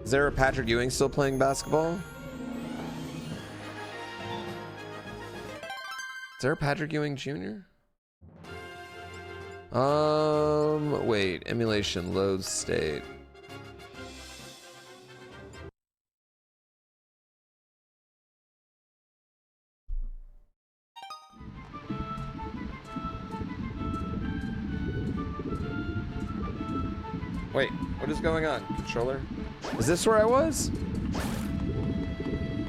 Is there a Patrick Ewing still playing basketball? Is there a Patrick Ewing Jr.? Wait, emulation, load state. Wait, what is going on, controller? Is this where I was?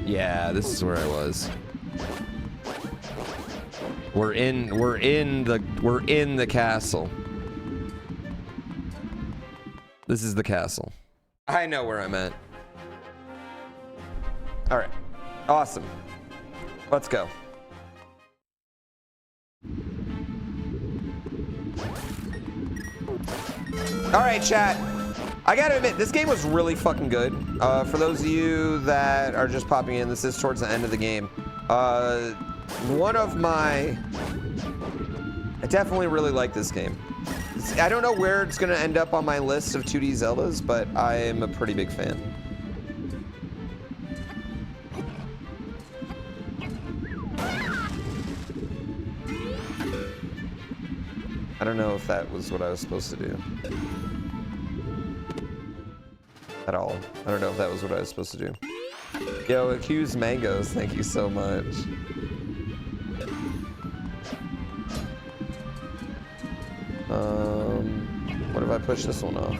Yeah, this is where I was. We're in the castle. This is the castle. I know where I'm at. All right. Awesome. Let's go. All right, chat. I gotta admit, this game was really fucking good. For those of you that are just popping in, this is towards the end of the game. I definitely really like this game. I don't know where it's gonna end up on my list of 2D Zeldas, but I am a pretty big fan. I don't know if that was what I was supposed to do. At all. I don't know if that was what I was supposed to do. Yo, Accused Mangoes, thank you so much. What if I push this one off?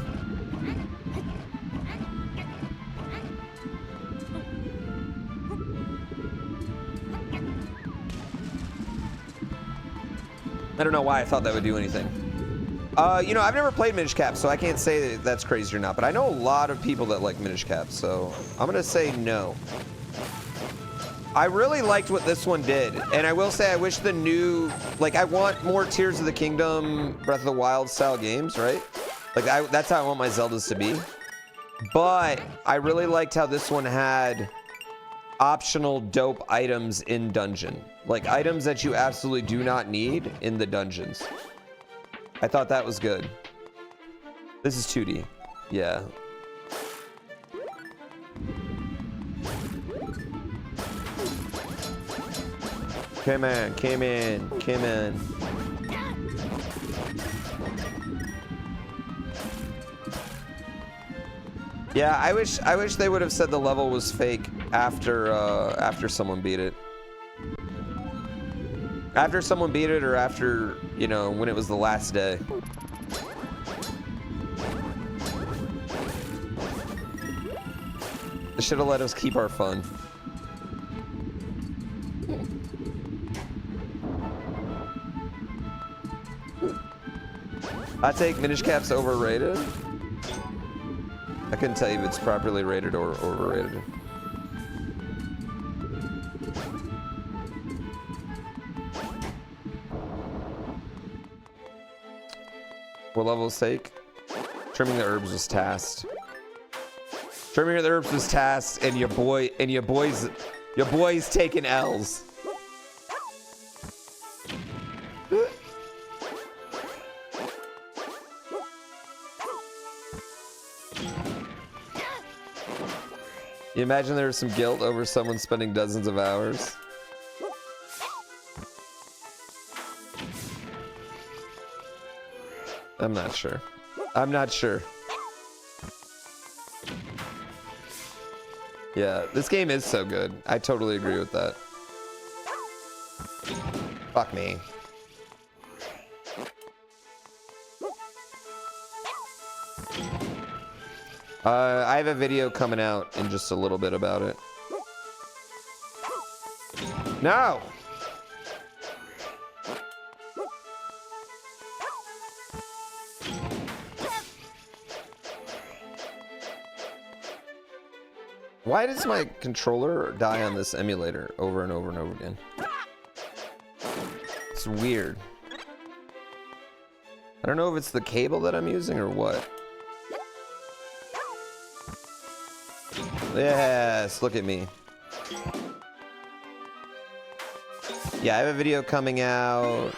I don't know why I thought that would do anything. You know, I've never played Minish Cap, so I can't say that that's crazy or not, but I know a lot of people that like Minish Cap, so I'm gonna say no. I really liked what this one did, and I will say I wish the new, like, I want more Tears of the Kingdom, Breath of the Wild style games, right? Like, that's how I want my Zeldas to be. But I really liked how this one had optional dope items in dungeon. Like, items that you absolutely do not need in the dungeons. I thought that was good. This is 2D. Yeah. Come on, come in, come in. Yeah, I wish they would have said the level was fake after someone beat it. After someone beat it, or after, you know, when it was the last day. They should have let us keep our fun. I take Minish Cap's overrated. I couldn't tell you if it's properly rated or overrated. What level's sake? Trimming the herbs was tasked. Trimming the herbs was tasked, and your boy's taking L's. You imagine there was some guilt over someone spending dozens of hours? I'm not sure. I'm not sure. Yeah, this game is so good. I totally agree with that. Fuck me. I have a video coming out in just a little bit about it. No! Why does my controller die on this emulator over and over and over again? It's weird. I don't know if it's the cable that I'm using or what. Yes, look at me. Yeah, I have a video coming out.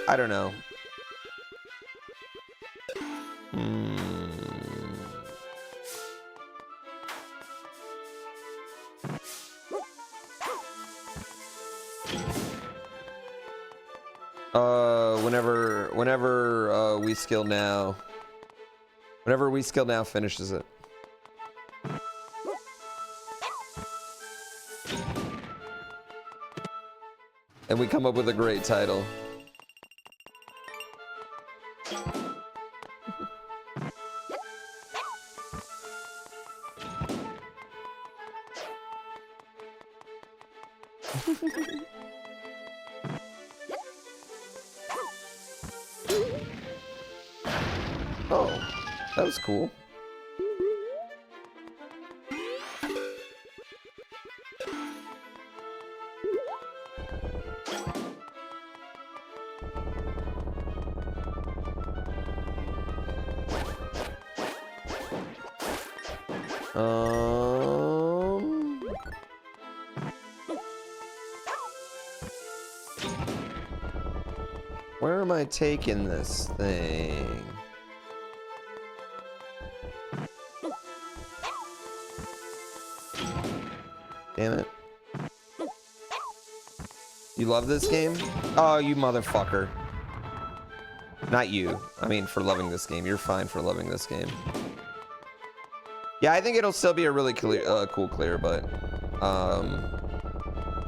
I don't know. Whenever we skill now. Whenever we skill now finishes it. And we come up with a great title. Oh, that was cool. Where am I taking this thing? Damn it. You love this game? Oh, you motherfucker. Not you. I mean, for loving this game. You're fine for loving this game. Yeah, I think it'll still be a really clear, cool clear, but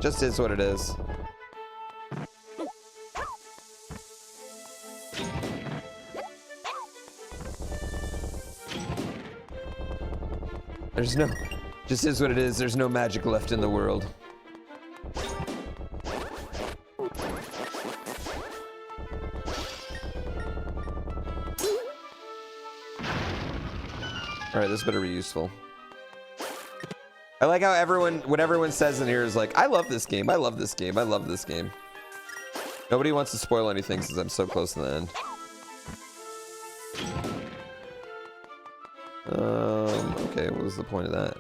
just is what it is. There's no, just is what it is. There's no magic left in the world. All right, this better be useful. I like how what everyone says in here is like, I love this game. I love this game. I love this game. Nobody wants to spoil anything since I'm so close to the end. Okay, what was the point of that?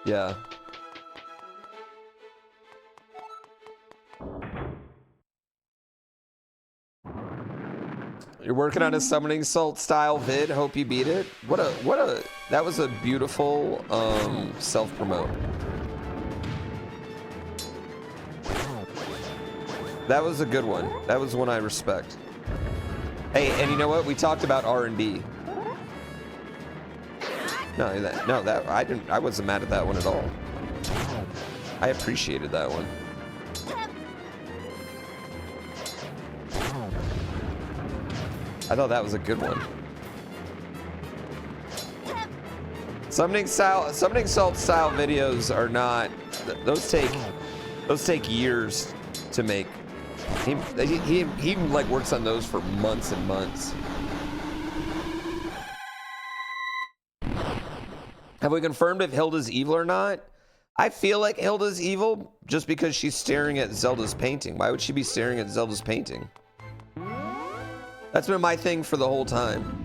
Yeah. You're working on a Summoning Salt style vid. Hope you beat it. That was a beautiful self-promote. That was a good one. That was one I respect. Hey, and you know what? We talked about R&B. I wasn't mad at that one at all. I appreciated that one. I thought that was a good one. Summoning Salt style videos are not. Those take years to make. He like works on those for months and months. Have we confirmed if Hilda's evil or not? I feel like Hilda's evil just because she's staring at Zelda's painting. Why would she be staring at Zelda's painting? That's been my thing for the whole time.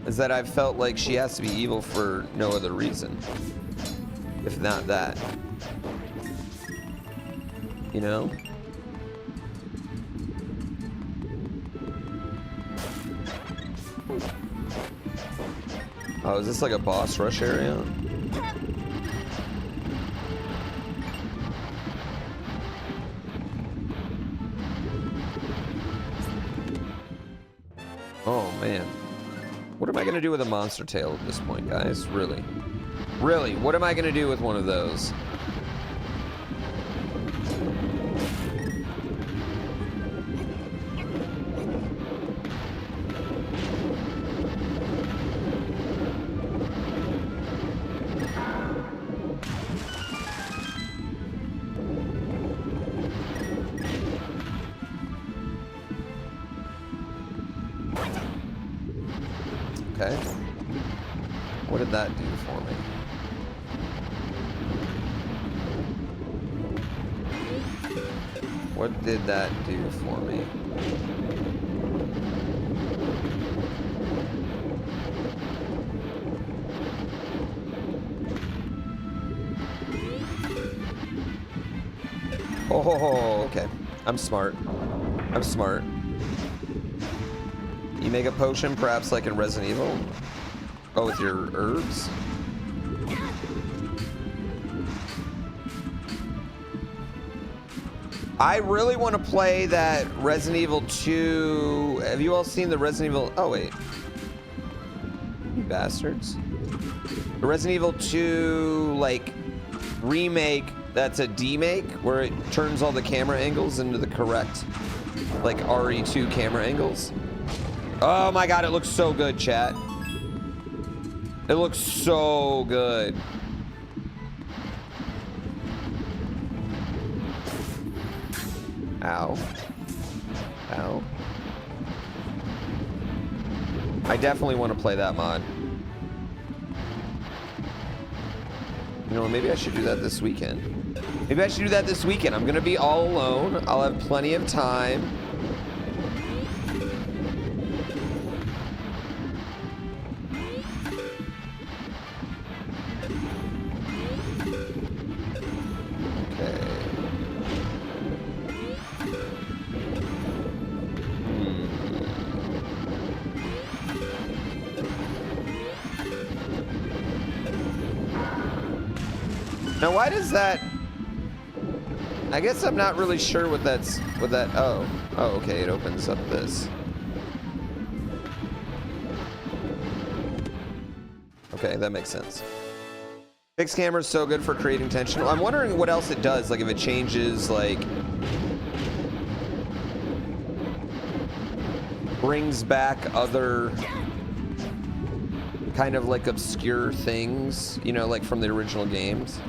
Is that I've felt like she has to be evil for no other reason. If not that. You know? Oh, is this like a boss rush area? Oh man. What am I gonna do with a monster tail at this point, guys? Really? Really, what am I gonna do with one of those? Okay. What did that do for me? What did that do for me? Oh, okay. I'm smart. I'm smart. You make a potion, perhaps like in Resident Evil. Oh, with your herbs? I really want to play that Resident Evil 2. Have you all seen the Resident Evil? Oh, wait. You bastards. The Resident Evil 2, like, remake that's a demake, where it turns all the camera angles into the correct, like, RE2 camera angles. Oh my god, it looks so good, chat. It looks so good. Ow. Ow. I definitely want to play that mod. You know, maybe I should do that this weekend. Maybe I should do that this weekend. I'm gonna be all alone. I'll have plenty of time. Now, why does that... I guess I'm not really sure what that's... What that... Oh. Oh, okay. It opens up this. Okay, that makes sense. Fixed camera is so good for creating tension. I'm wondering what else it does. Like, if it changes, like... brings back other... kind of, like, obscure things. You know, like, from the original games.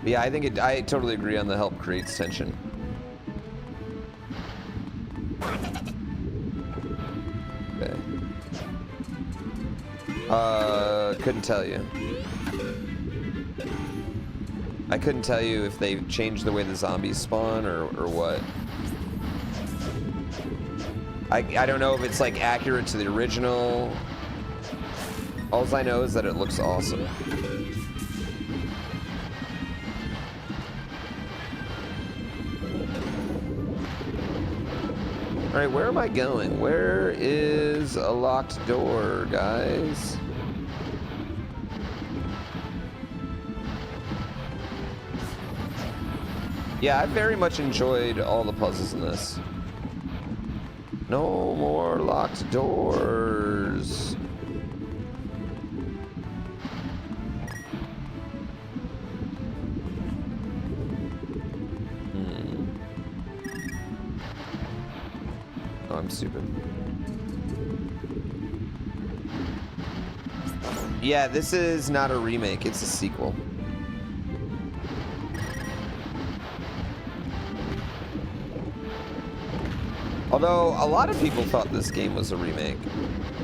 Yeah, I think I totally agree on the help creates tension. Okay. Couldn't tell you. I couldn't tell you if they changed the way the zombies spawn or what. I don't know if it's like accurate to the original. All I know is that it looks awesome. All right, where am I going? Where is a locked door, guys? Yeah, I very much enjoyed all the puzzles in this. No more locked doors. Oh, I'm stupid. Yeah, this is not a remake, it's a sequel. Although, a lot of people thought this game was a remake,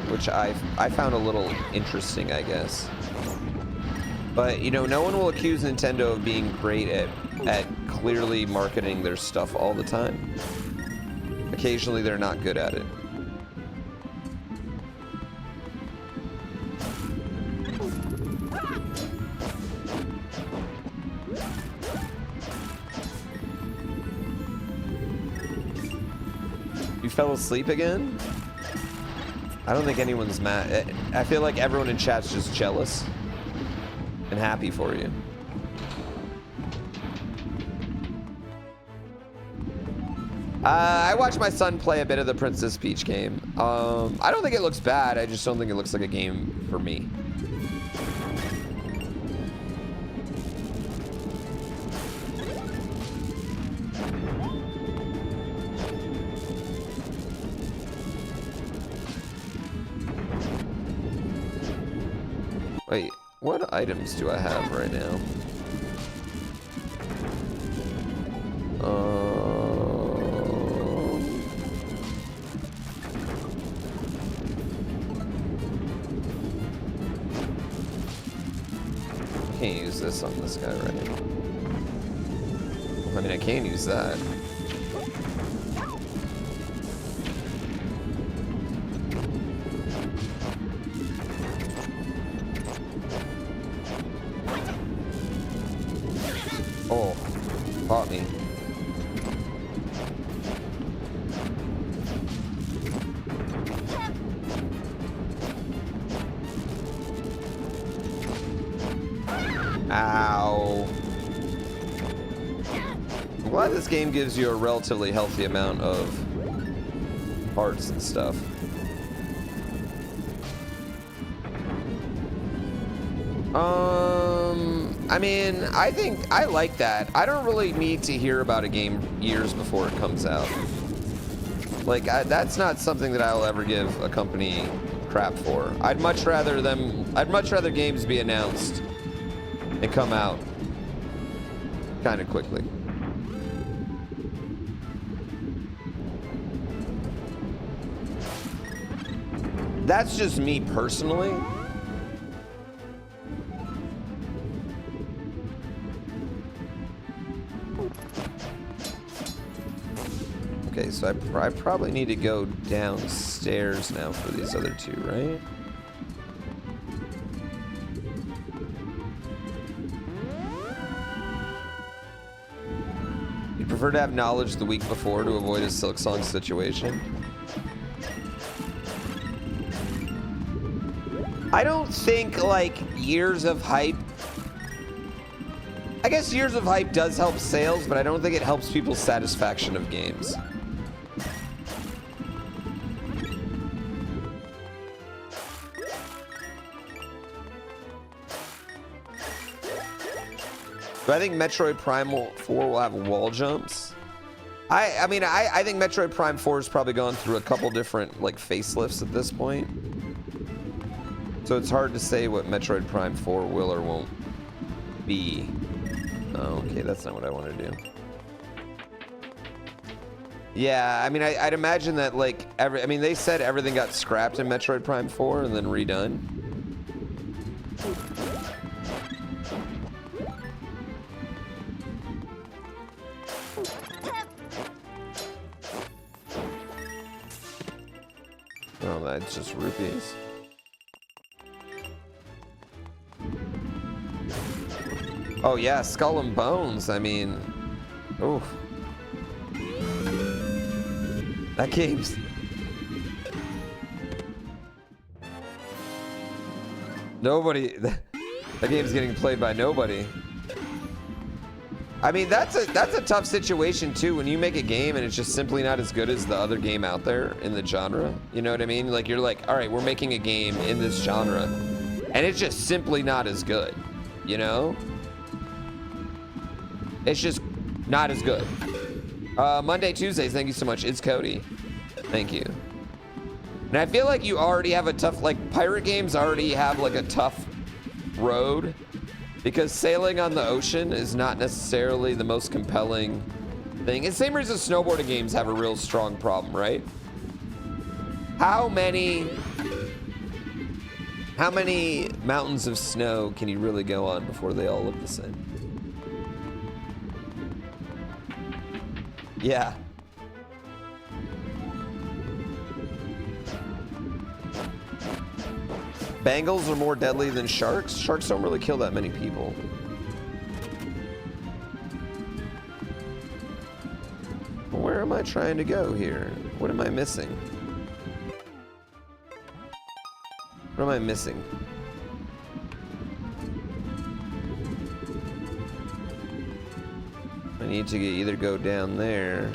which I found a little interesting, I guess. But, you know, no one will accuse Nintendo of being great at clearly marketing their stuff all the time. Occasionally, they're not good at it. You fell asleep again? I don't think anyone's mad. I feel like everyone in chat's just jealous and happy for you. I watched my son play a bit of the Princess Peach game. I don't think it looks bad. I just don't think it looks like a game for me. Wait, what items do I have right now? Can't use this on this guy right now. I mean, I can use that. Oh, caught me. I'm glad this game gives you a relatively healthy amount of hearts and stuff. I mean, I think I like that. I don't really need to hear about a game years before it comes out. Like, that's not something that I'll ever give a company crap for. I'd much rather games be announced and come out kind of quickly. That's just me personally. Okay, so I probably need to go downstairs now for these other two, right? You'd prefer to have knowledge the week before to avoid a Silk Song situation? I don't think, like, years of hype... I guess years of hype does help sales, but I don't think it helps people's satisfaction of games. Do I think Metroid Prime 4 will have wall jumps? I mean, I think Metroid Prime 4 has probably gone through a couple different, like, facelifts at this point. So it's hard to say what Metroid Prime 4 will or won't be. Oh, okay, that's not what I want to do. Yeah, I mean, I'd imagine that, like, I mean, they said everything got scrapped in Metroid Prime 4 and then redone. Oh, that's just rupees. Oh yeah, Skull and Bones. I mean, oof. That game's... Nobody... That game's getting played by nobody. I mean, that's a tough situation too, when you make a game and it's just simply not as good as the other game out there in the genre. You know what I mean? Like, you're like, all right, we're making a game in this genre, and it's just simply not as good, you know? It's just not as good. Monday, Tuesdays, thank you so much. It's Cody. Thank you. And I feel like you already have a tough, like, pirate games already have, like, a tough road, because sailing on the ocean is not necessarily the most compelling thing. It's the same reason snowboarding games have a real strong problem, right? How many mountains of snow can you really go on before they all look the same? Yeah. Bengals are more deadly than sharks? Sharks don't really kill that many people. Where am I trying to go here? What am I missing? What am I missing? I need to either go down there.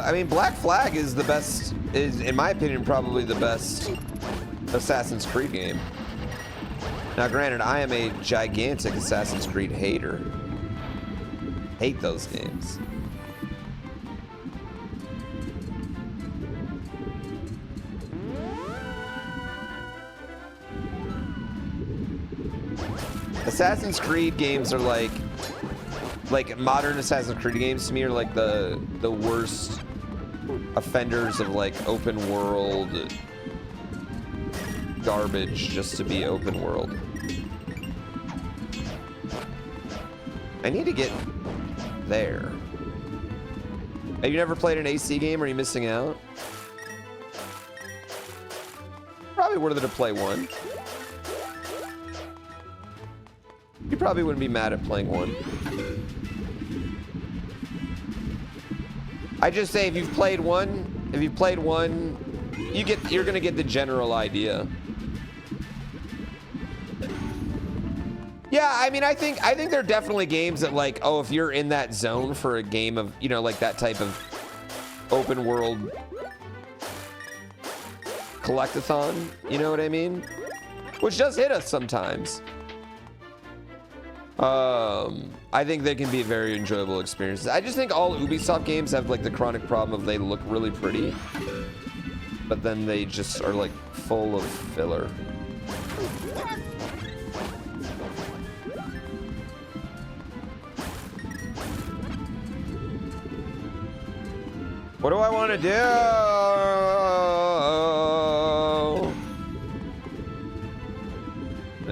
I mean, Black Flag is the best, is in my opinion probably the best Assassin's Creed game. Now granted, I am a gigantic Assassin's Creed hater. Hate those games. Assassin's Creed games are like modern Assassin's Creed games to me are like the worst offenders of like open world garbage just to be open world. I need to get there. Have you never played an AC game? Are you missing out? Probably worth it to play one. You probably wouldn't be mad at playing one. I just say if you've played one, If you've played one, you're gonna get the general idea. Yeah, I mean, I think there are definitely games that, like, oh, if you're in that zone for a game of, you know, like that type of open world collectathon, you know what I mean? Which does hit us sometimes. I think they can be very enjoyable experiences. I just think all Ubisoft games have like the chronic problem of they look really pretty, but then they just are like full of filler. What do I want to do?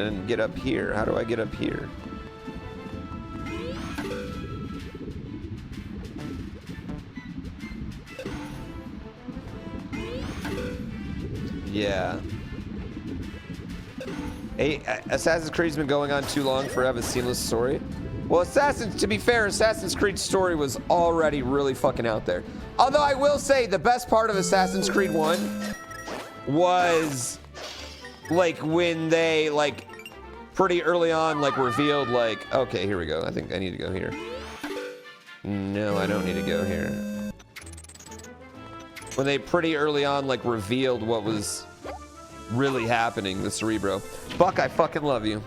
And get up here. How do I get up here? Yeah. Hey, Assassin's Creed's been going on too long for a seamless story. Well, to be fair, Assassin's Creed's story was already really fucking out there. Although I will say the best part of Assassin's Creed 1 was like when they like pretty early on like revealed like, okay, here we go. I think I need to go here. No, I don't need to go here. When they pretty early on like revealed what was really happening, the Cerebro. Buck, I fucking love you.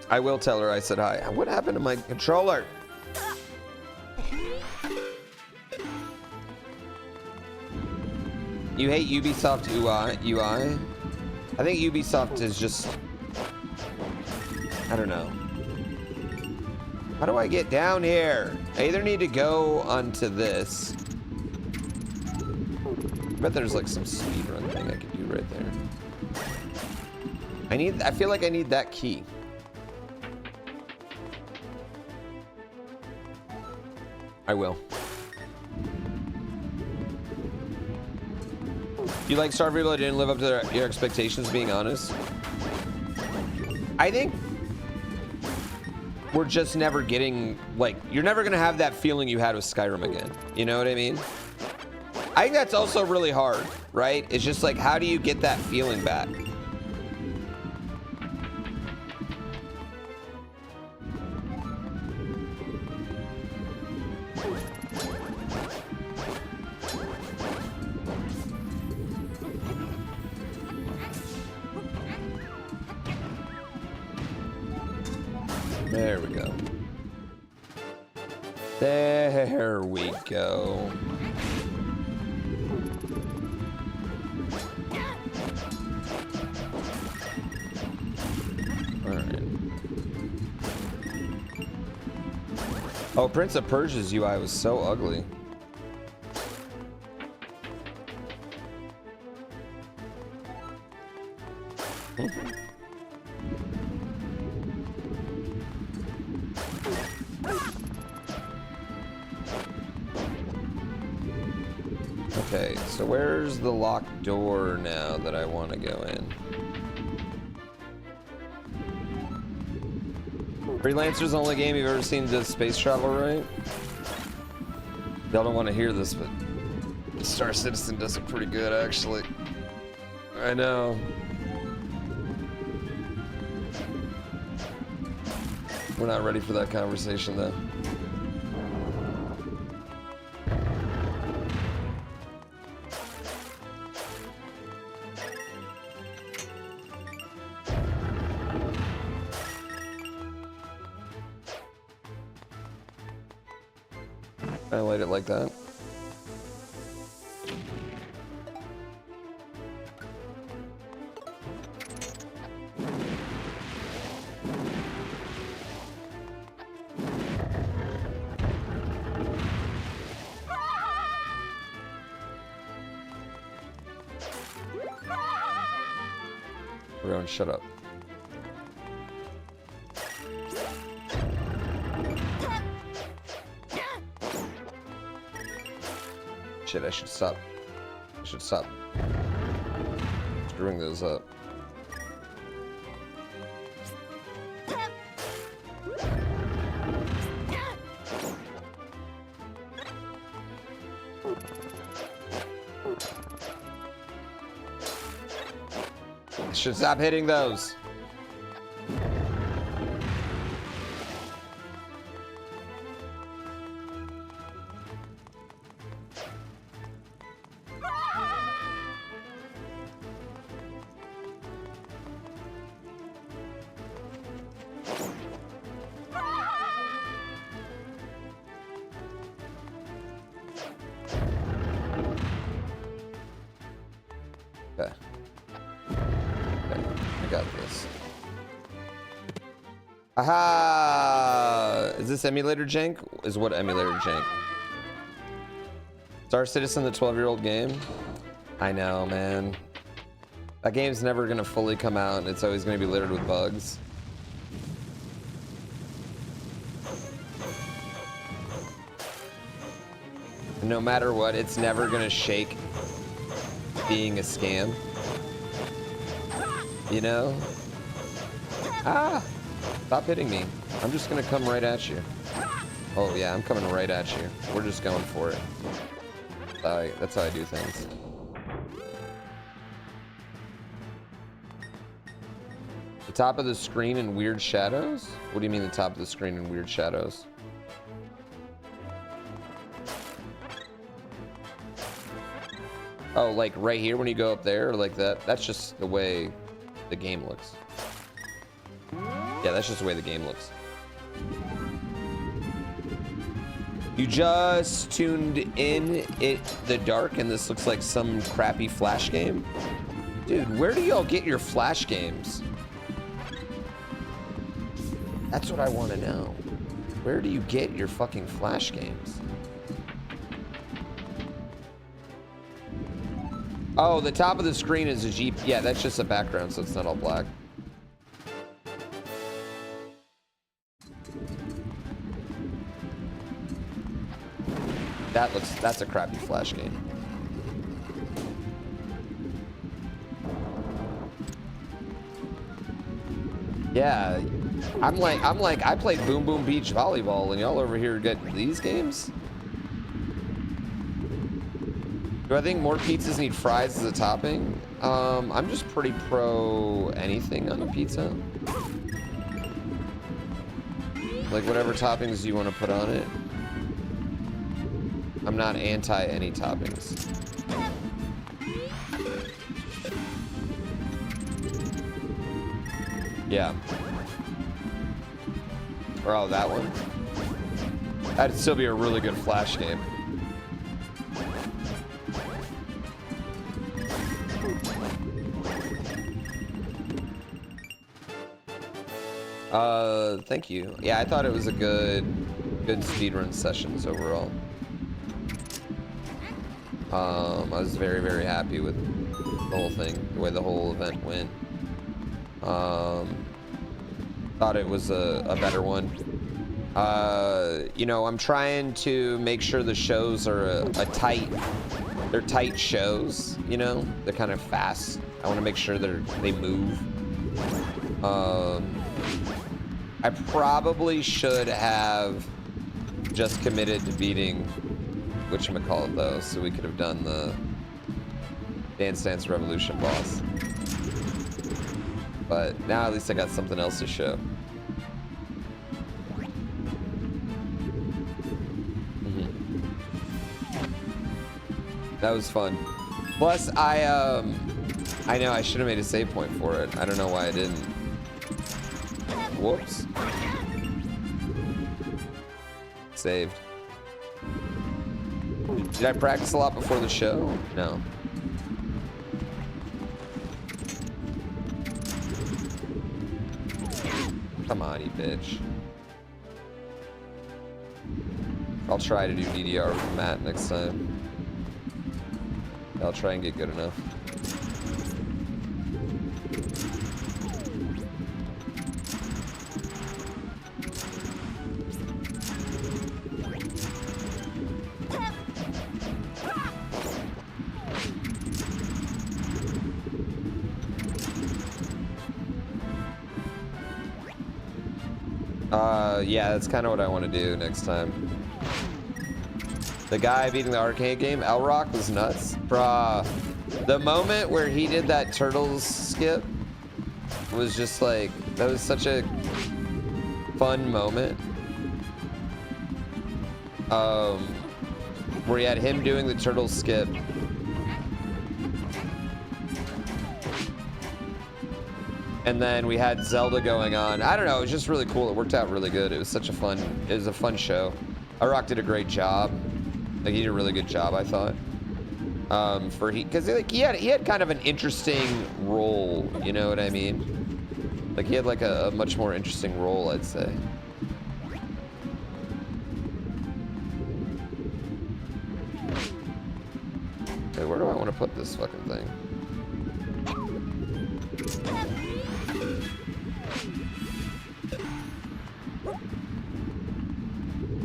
I will tell her I said hi. What happened to my controller? You hate Ubisoft UI? I think Ubisoft is just... I don't know. How do I get down here? I either need to go onto this. I bet there's like some speedrun thing I could do right there. I feel like I need that key. I will. You like Starfield didn't live up to your expectations, being honest? I think we're just never getting, like, you're never gonna have that feeling you had with Skyrim again. You know what I mean? I think that's also really hard, right? It's just like, how do you get that feeling back? There we go. There we go. All right. Oh, Prince of Persia's UI was so ugly. Okay, so where's the locked door now that I want to go in? Freelancer's the only game you've ever seen does space travel, right? Y'all don't want to hear this, but Star Citizen does it pretty good, actually. I know. We're not ready for that conversation, though. I light it like that. Everyone, shut up. Shit, I should stop. I should stop screwing those up. I should stop hitting those. Okay. I got this. Aha! Is this emulator jank? Is what emulator jank? Star Citizen, the 12-year-old game? I know, man. That game's never gonna fully come out, and it's always gonna be littered with bugs. And no matter what, it's never gonna shake being a scam. You know? Ah! Stop hitting me. I'm just gonna come right at you. Oh yeah, I'm coming right at you. We're just going for it. That's how I do things. The top of the screen in weird shadows? What do you mean the top of the screen in weird shadows? Oh, like right here when you go up there, or like that? That's just the way the game looks. Yeah, that's just the way the game looks. You just tuned in the dark and this looks like some crappy Flash game? Dude, where do y'all get your Flash games? That's what I want to know. Where do you get your fucking Flash games? Oh, the top of the screen is a Jeep. Yeah, that's just a background, so it's not all black. That's a crappy Flash game. Yeah, I'm like, I played Boom Boom Beach Volleyball, and y'all over here get these games? Do I think more pizzas need fries as a topping? I'm just pretty pro anything on a pizza. Like whatever toppings you want to put on it. I'm not anti any toppings. Yeah. Or oh, that one. That'd still be a really good Flash game. Thank you. Yeah, I thought it was a good speedrun sessions overall. I was very, very happy with the whole thing, the way the whole event went. Thought it was a better one. You know, I'm trying to make sure the shows are they're tight shows, you know? They're kind of fast. I want to make sure they move. I probably should have just committed to beating whatchamacallit though, so we could have done the Dance Dance Revolution boss. But now at least I got something else to show. That was fun. Plus, I know I should have made a save point for it. I don't know why I didn't. Whoops. Saved. Did I practice a lot before the show? No. Come on, you bitch. I'll try to do DDR with Matt next time. I'll try and get good enough. Yeah, that's kind of what I want to do next time. The guy beating the arcade game, Elrock, was nuts. Bruh. The moment where he did that turtles skip was just like, that was such a fun moment. Where you had him doing the turtles skip. And then we had Zelda going on. I don't know, it was just really cool. It worked out really good. It was such a fun, it was a fun show. Elrock did a great job. Like, he did a really good job, I thought. Because like, he had kind of an interesting role, you know what I mean? Like, he had like a much more interesting role, I'd say. Okay, where do I want to put this fucking thing?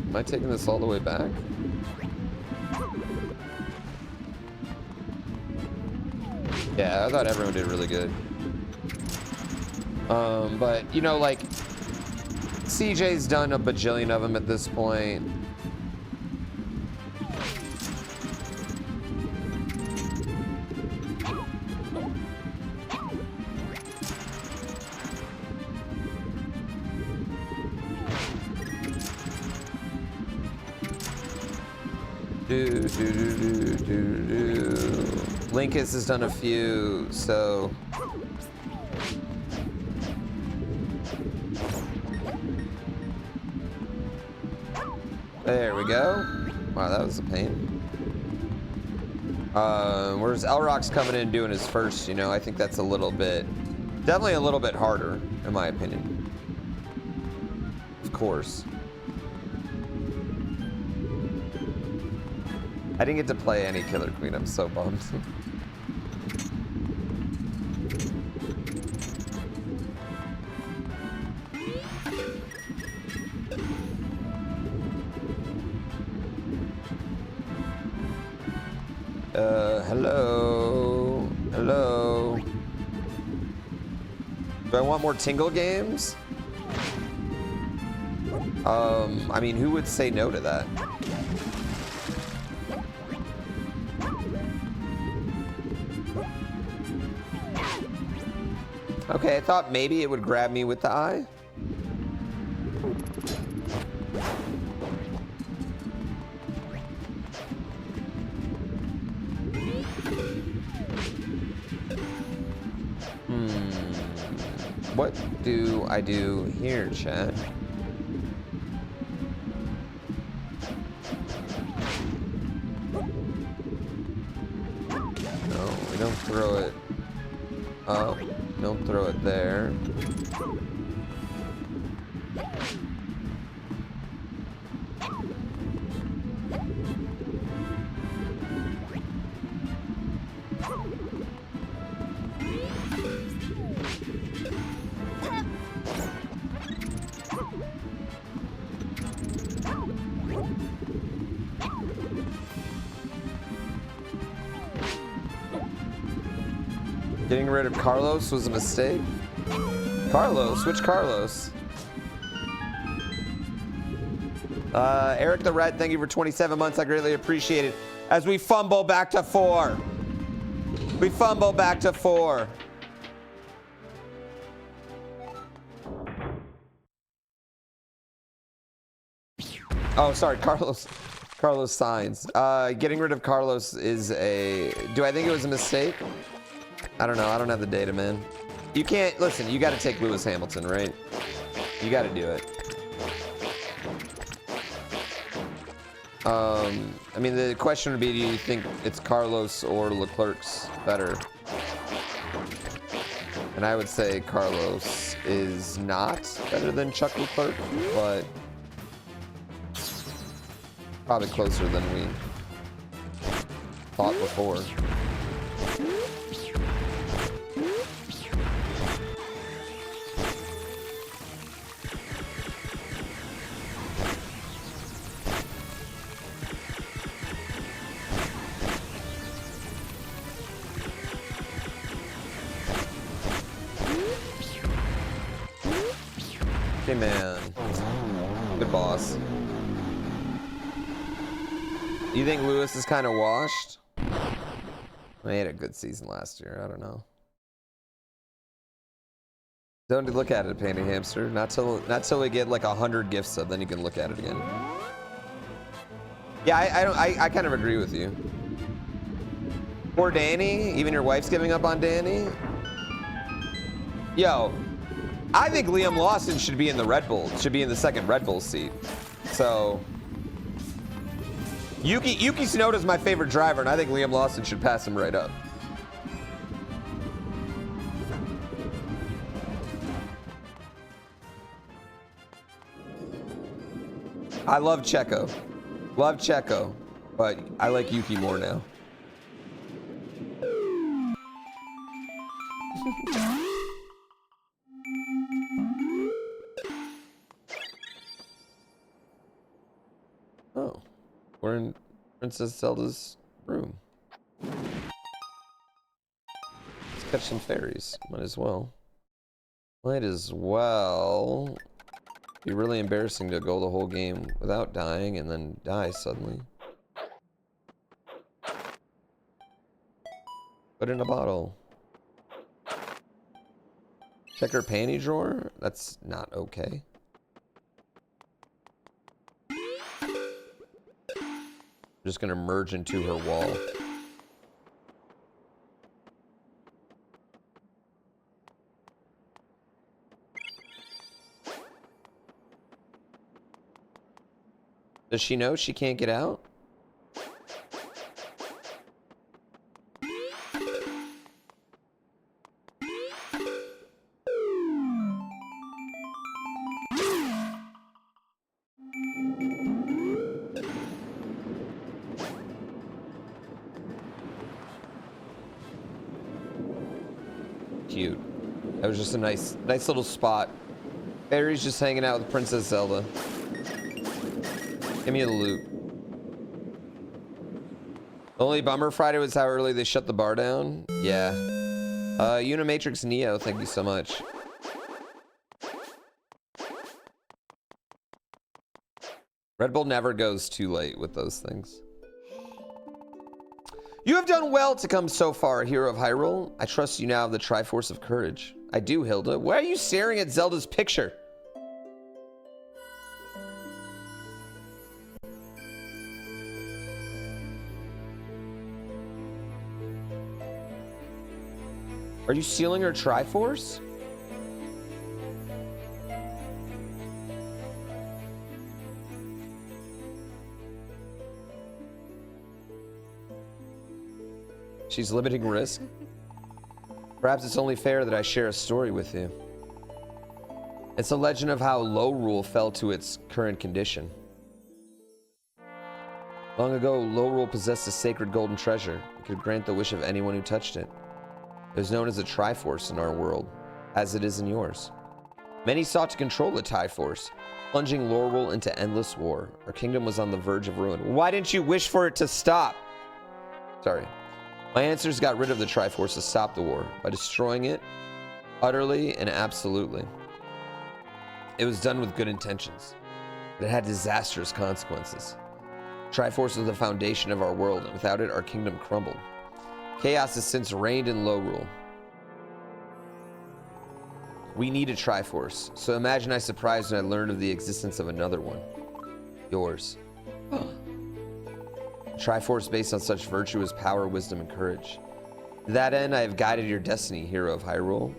Am I taking this all the way back? Yeah, I thought everyone did really good. But, you know, like, CJ's done a bajillion of them at this point. Linkus has done a few, so there we go. Wow, that was a pain. Whereas Elrock's coming in doing his first, you know, I think that's a little bit, definitely a little bit harder, in my opinion. Of course. I didn't get to play any Killer Queen. I'm so bummed. Hello. Hello. Do I want more Tingle games? I mean, who would say no to that? Okay, I thought maybe it would grab me with the eye. What do I do here, chat? No, we don't throw it up. Don't throw it there. Getting rid of Carlos was a mistake. Carlos? Which Carlos? Eric the Red, thank you for 27 months. I greatly appreciate it. As we fumble back to 4. We fumble back to 4. Oh, sorry, Carlos. Carlos Sainz. Getting rid of Carlos is a... Do I think it was a mistake? I don't know. I don't have the data, man. You can't... Listen, you got to take Lewis Hamilton, right? You got to do it. I mean, the question would be, do you think it's Carlos or Leclerc's better? And I would say Carlos is not better than Chuck Leclerc, but probably closer than we thought before. Hey man, good boss. You think Lewis is kind of washed? He had a good season last year. I don't know. Don't look at it, Panda Hamster. Not till we get like 100 gift sub, then you can look at it again. Yeah, I kind of agree with you. Poor Danny. Even your wife's giving up on Danny. Yo, I think Liam Lawson should be in the Red Bull. Should be in the second Red Bull seat. So Yuki Tsunoda's my favorite driver, and I think Liam Lawson should pass him right up. I love Checo. Love Checo, but I like Yuki more now. Oh, we're in Princess Zelda's room. Let's catch some fairies. Might as well. Might as well. Be really embarrassing to go the whole game without dying and then die suddenly. Put in a bottle. Check her panty drawer? That's not okay. I'm just gonna merge into her wall. Does she know she can't get out? Cute. That was just a nice little spot. Barry's just hanging out with Princess Zelda. Give me the loot. The only bummer Friday was how early they shut the bar down. Yeah. Unimatrix Neo, thank you so much. Red Bull never goes too late with those things. You have done well to come so far, Hero of Hyrule. I trust you now have the Triforce of Courage. I do, Hilda. Why are you staring at Zelda's picture? Are you stealing her Triforce? She's limiting risk. Perhaps it's only fair that I share a story with you. It's a legend of how Lorule fell to its current condition. Long ago, Lorule possessed a sacred golden treasure. It could grant the wish of anyone who touched it. It was known as a Triforce in our world, as it is in yours. Many sought to control the Triforce, plunging Lorule into endless war. Our kingdom was on the verge of ruin. Why didn't you wish for it to stop? Sorry. My ancestors got rid of the Triforce to stop the war by destroying it utterly and absolutely. It was done with good intentions, but it had disastrous consequences. Triforce was the foundation of our world, and without it, our kingdom crumbled. Chaos has since reigned in Lorule. We need a Triforce, so imagine I surprised when I learned of the existence of another one. Yours. Triforce based on such virtue as power, wisdom, and courage. To that end, I have guided your destiny, Hero of Hyrule.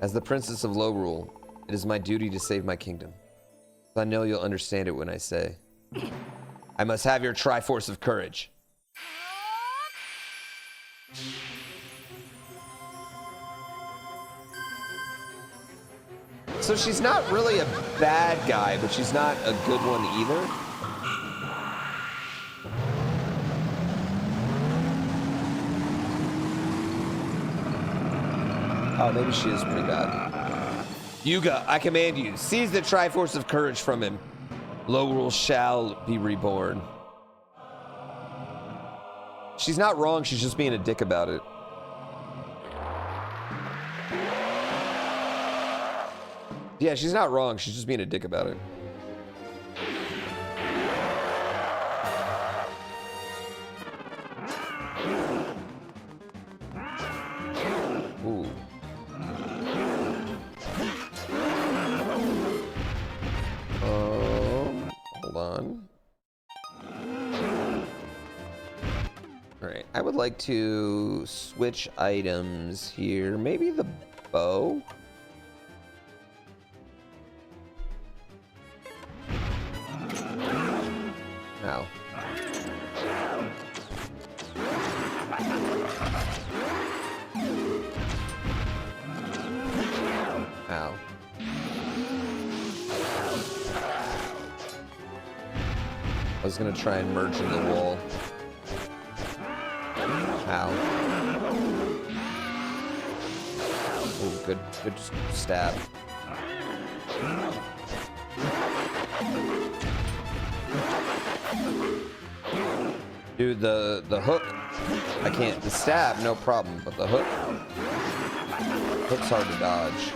As the Princess of Lorule, it is my duty to save my kingdom. I know you'll understand it when I say, I must have your Triforce of Courage. So she's not really a bad guy, but she's not a good one either. Oh, maybe she is pretty bad. Yuga, I command you, seize the Triforce of Courage from him. Lorule shall be reborn. She's not wrong, she's just being a dick about it. Yeah, she's not wrong, she's just being a dick about it. Alright, I would like to switch items here. Maybe the bow? Ow. Ow. I was gonna try and merge in the wall. Ow. Oh, good stab. Dude, the hook, I can't. The stab, no problem, but the hook's hard to dodge.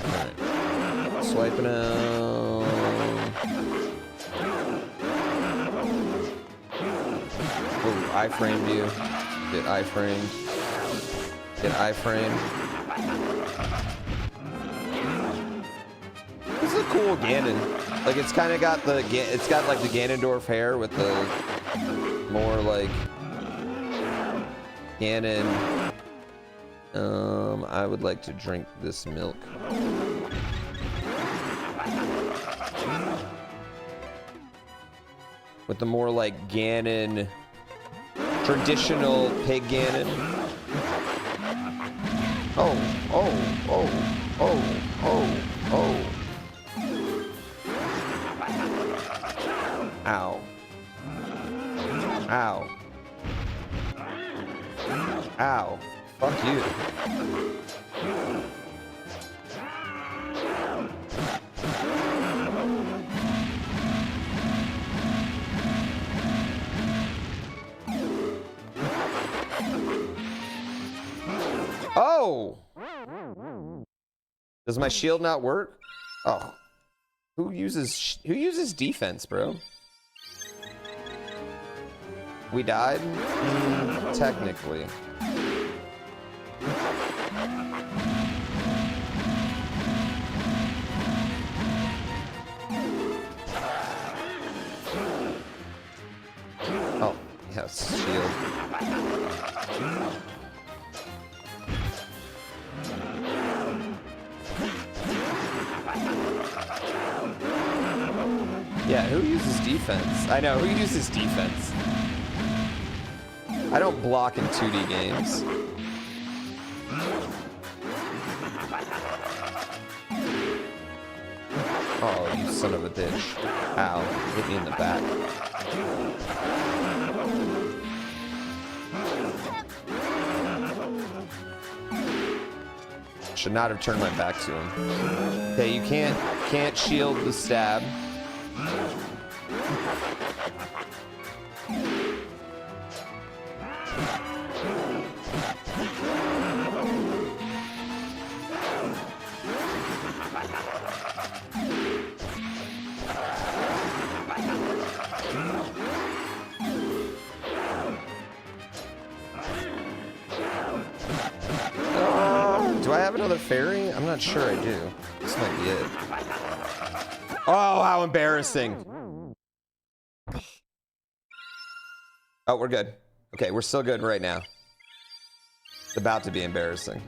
Alright. Swiping out. Oh, I framed you. Get I-framed. Get I-framed. This is a cool Ganon. Like, it's kind of got the, it's got like the Ganondorf hair with the more like Ganon. I would like to drink this milk. With the more like Ganon, traditional pig Ganon. Oh, oh, oh, oh, oh, oh. Ow. Ow. Ow. Fuck you. Oh! Does my shield not work? Oh. Who uses defense, bro? We died? Technically. Oh, yes, shield. Yeah, who uses defense? I know, who uses defense? I don't block in 2D games. Oh, you son of a bitch. Ow, hit me in the back. Should not have turned my back to him. Okay, you can't shield the stab. Do I have another fairy? I'm not sure I do. This might be it. Oh, how embarrassing. Oh, we're good. Okay, we're still good right now. It's about to be embarrassing.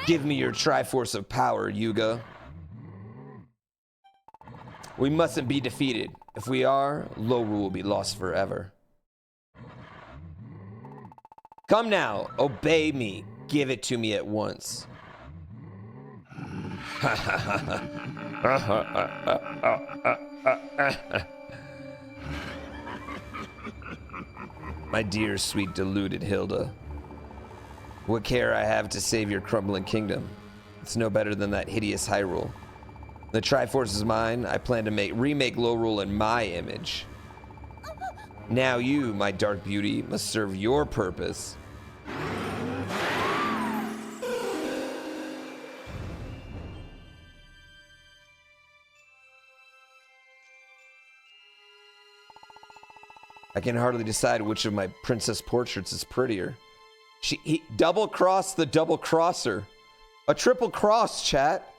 Give me your Triforce of power, Yuga. We mustn't be defeated. If we are, Lorule will be lost forever. Come now, obey me. Give it to me at once. My dear, sweet, deluded Hilda. What care I have to save your crumbling kingdom? It's no better than that hideous Hyrule. The Triforce is mine. I plan to remake Lorule in my image. Now you, my dark beauty, must serve your purpose. I can hardly decide which of my princess portraits is prettier. He double-crossed the double-crosser. A triple cross, chat.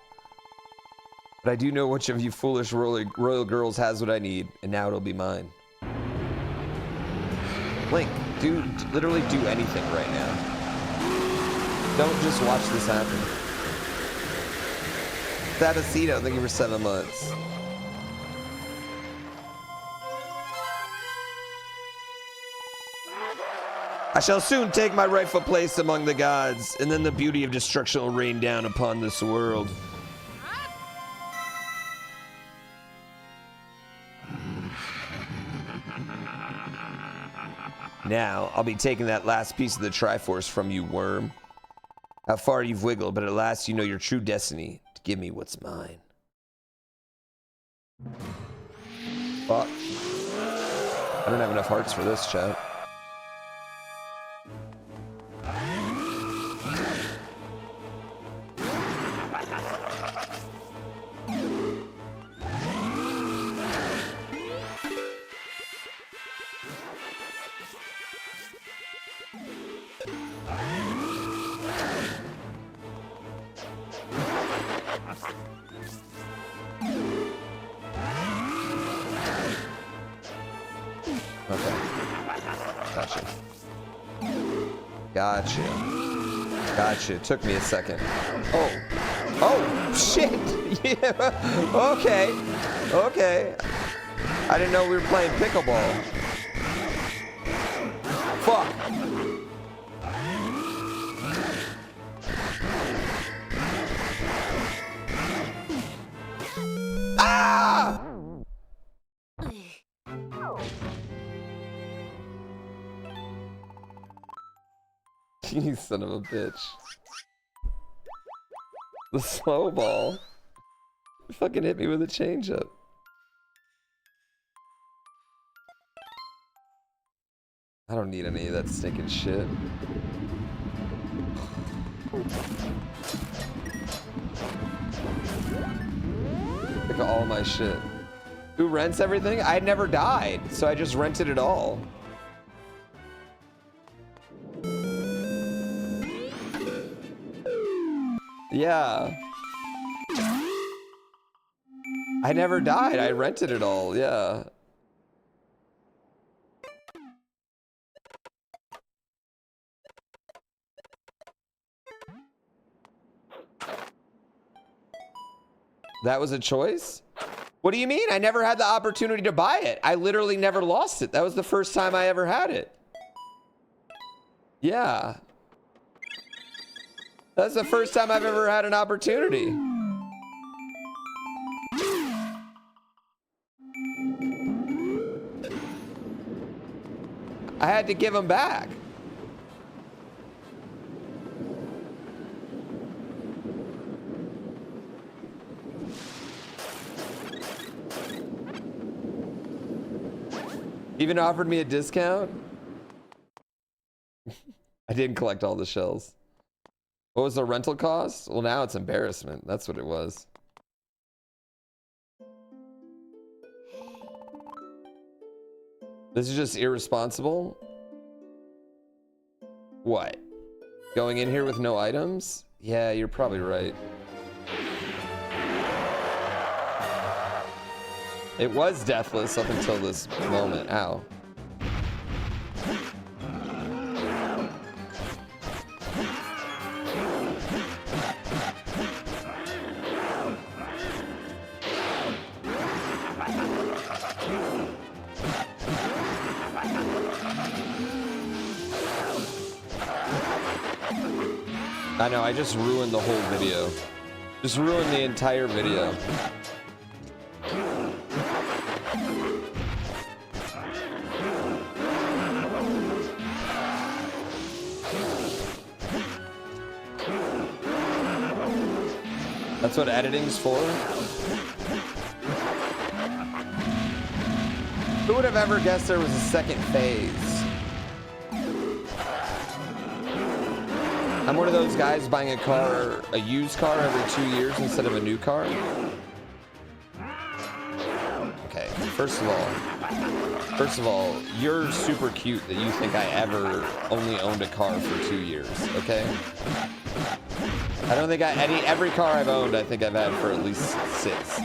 But I do know which of you foolish royal girls has what I need, and now it'll be mine. Link, literally do anything right now. Don't just watch this happen. Sabacito, thank you for 7 months. I shall soon take my rightful place among the gods, and then the beauty of destruction will rain down upon this world. Now, I'll be taking that last piece of the Triforce from you, worm. How far you've wiggled, but at last you know your true destiny, to give me what's mine. Fuck. I don't have enough hearts for this, chat. Gotcha. It took me a second. Oh, shit. Yeah. Okay. I didn't know we were playing pickleball. Fuck. Ah! You son of a bitch. The slow ball. You fucking hit me with a changeup. I don't need any of that stinking shit. Pick all my shit. Who rents everything? I never died, so I just rented it all. Yeah. I never died. I rented it all. Yeah. That was a choice? What do you mean? I never had the opportunity to buy it. I literally never lost it. That was the first time I ever had it. Yeah. That's the first time I've ever had an opportunity. I had to give them back. Even offered me a discount? I didn't collect all the shells. What was the rental cost? Well, now it's embarrassment. That's what it was. This is just irresponsible? What? Going in here with no items? Yeah, you're probably right. It was deathless up until this moment. Ow. I know, I just ruined the whole video. Just ruined the entire video. That's what editing's for? Who would have ever guessed there was a second phase? I'm one of those guys buying a car, a used car every 2 years instead of a new car. Okay, first of all, you're super cute that you think I ever only owned a car for 2 years, okay? I don't think every car I've owned, I think I've had for at least 6.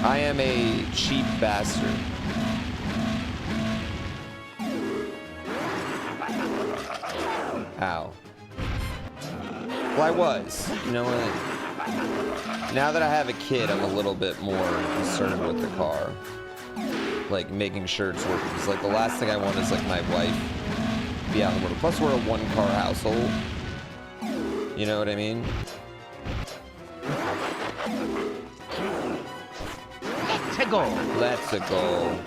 I am a cheap bastard. Ow. Well, I was. You know what? Now that I have a kid, I'm a little bit more concerned with the car. Like, making sure it's working. Because, like, the last thing I want is, like, my wife to be out in the world. Plus, we're a one-car household. You know what I mean? Let's go. Let's go.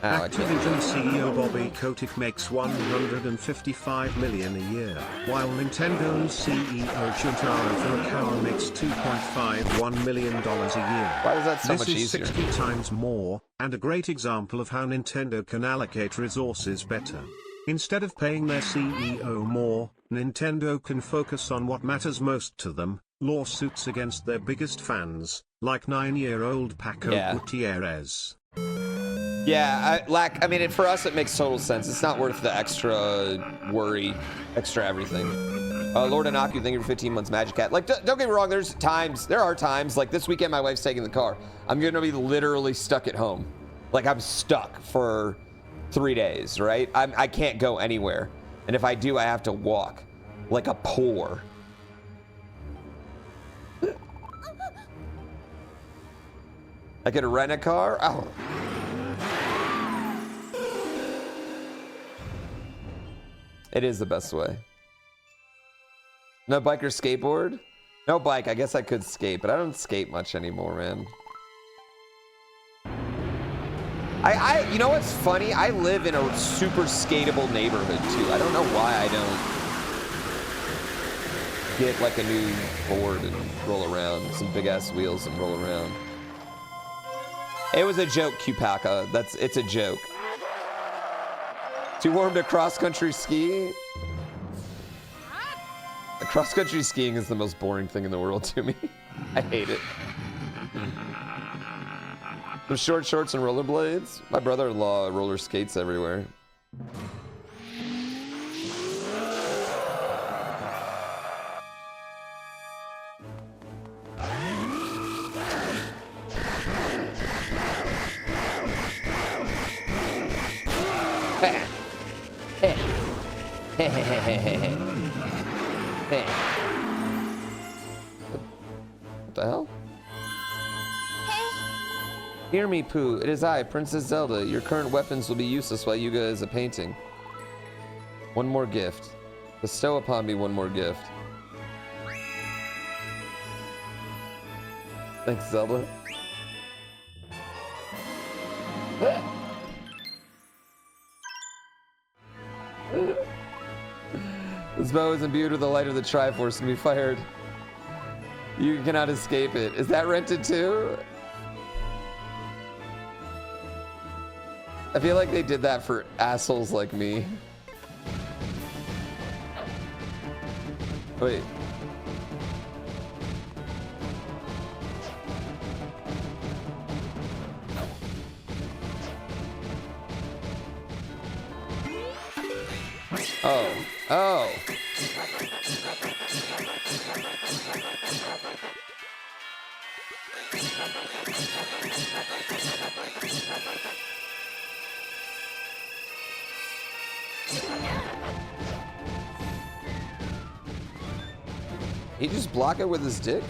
Activision CEO Bobby Kotick makes $155 million a year, while Nintendo's CEO Shuntaro Furukawa makes $2.51 million a year. Why is that so much easier? This is 60 easier? times more, and a great example of how Nintendo can allocate resources better. Instead of paying their CEO more, Nintendo can focus on what matters most to them, lawsuits against their biggest fans, like 9-year-old Paco Gutierrez. Yeah, I mean, for us, it makes total sense. It's not worth the extra worry, extra everything. Lord Anaku, thank you for 15 months, Magic Cat. Like, don't get me wrong, there are times, like this weekend, my wife's taking the car. I'm gonna be literally stuck at home. Like, I'm stuck for 3 days, right? I can't go anywhere. And if I do, I have to walk like a poor. I could rent a car? Oh. It is the best way. No bike or skateboard? No bike. I guess I could skate, but I don't skate much anymore, man. You know what's funny? I live in a super skatable neighborhood too. I don't know why I don't get like a new board and roll around, some big ass wheels and roll around. It was a joke, Kupaka. It's a joke. Too warm to cross-country ski? Cross-country skiing is the most boring thing in the world to me. I hate it. Some short shorts and rollerblades? My brother-in-law roller skates everywhere. What the hell? Hear me, Pooh. It is I, Princess Zelda. Your current weapons will be useless while Yuga is a painting. One more gift. Bestow upon me one more gift. Thanks, Zelda. This bow is imbued with the light of the Triforce and be fired. You cannot escape it. Is that rented too? I feel like they did that for assholes like me. Wait. Oh. Oh. He just block it with his dick?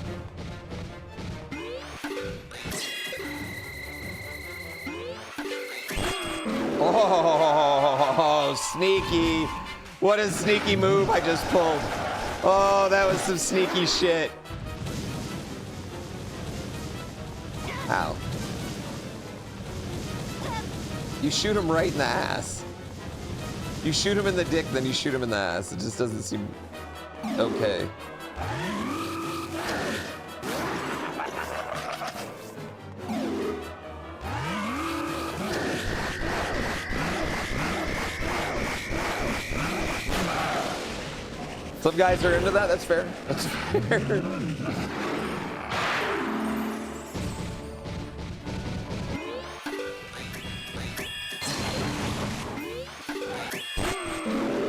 Oh, sneaky. What a sneaky move I just pulled. Oh, that was some sneaky shit. Ow. You shoot him right in the ass. You shoot him in the dick, then you shoot him in the ass. It just doesn't seem okay. Some guys are into that. That's fair. That's fair.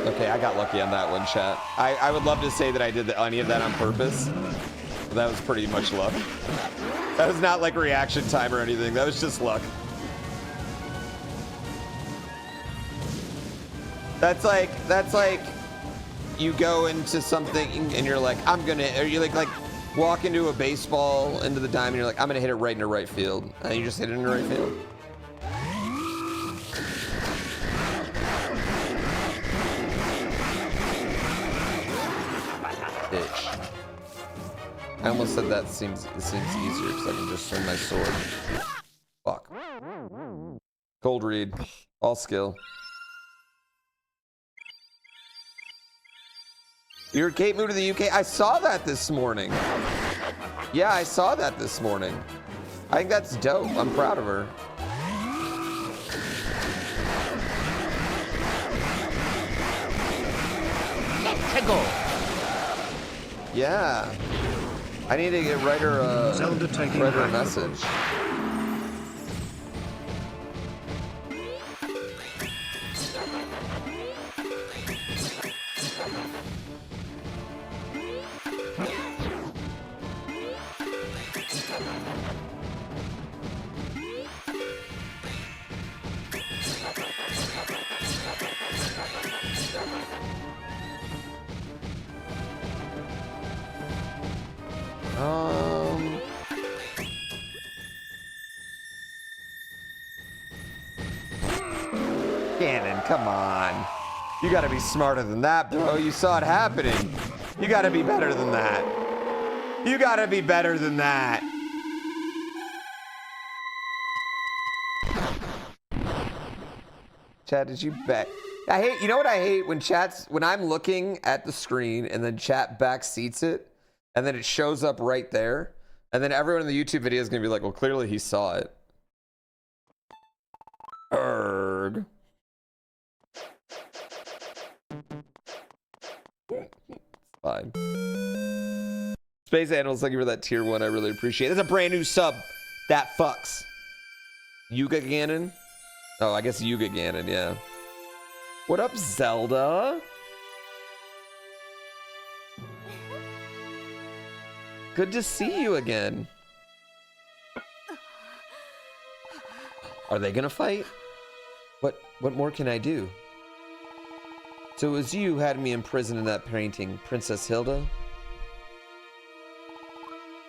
Okay, I got lucky on that one, chat. I would love to say that I did any of that on purpose. But that was pretty much luck. That was not like reaction time or anything. That was just luck. That's like you go into something and you're like, or you like walk into a baseball into the diamond and you're like, I'm gonna hit it right into right field. And you just hit it into right field. Bitch. I almost said it seems easier because I can just swing my sword. Fuck. Cold read. All skill. Your Kate moved to the UK? I saw that this morning. Yeah, I saw that this morning. I think that's dope. I'm proud of her. Let's go. Yeah. I need to write her a message. Ganon, come on. You gotta be smarter than that, bro. You saw it happening. You gotta be better than that. You gotta be better than that. Chat, did you bet? I hate, you know what I hate? When I'm looking at the screen and then chat back seats it and then it shows up right there. And then everyone in the YouTube video is gonna be like, well, clearly he saw it. Erg. Fine. Space Animals, thank you for that tier 1. I really appreciate it. That's a brand new sub. That fucks. Yuga-Ganon? Oh, I guess Yuga-Ganon, yeah. What up, Zelda? Good to see you again. Are they gonna fight? What more can I do? So it was you who had me imprisoned in that painting, Princess Hilda?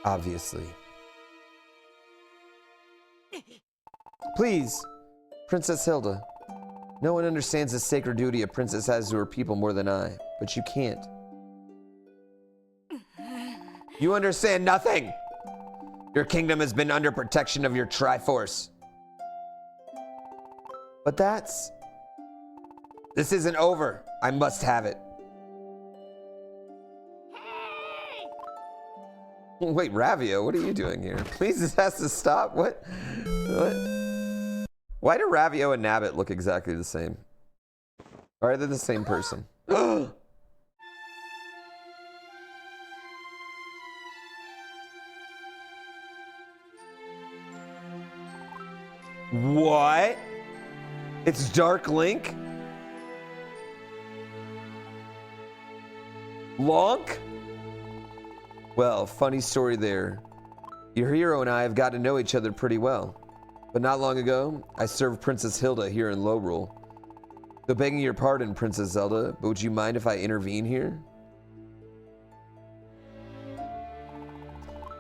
Obviously. Please, Princess Hilda. No one understands the sacred duty a princess has to her people more than I, but you can't. You understand nothing! Your kingdom has been under protection of your Triforce. But this isn't over. I must have it. Wait, Ravio, what are you doing here? Please, this has to stop. What? Why do Ravio and Nabbit look exactly the same? Or are they the same person? What? It's Dark Link? Lonk? Well, funny story there. Your hero and I have got to know each other pretty well. But not long ago, I served Princess Hilda here in Lowrule. So begging your pardon, Princess Zelda, but would you mind if I intervene here?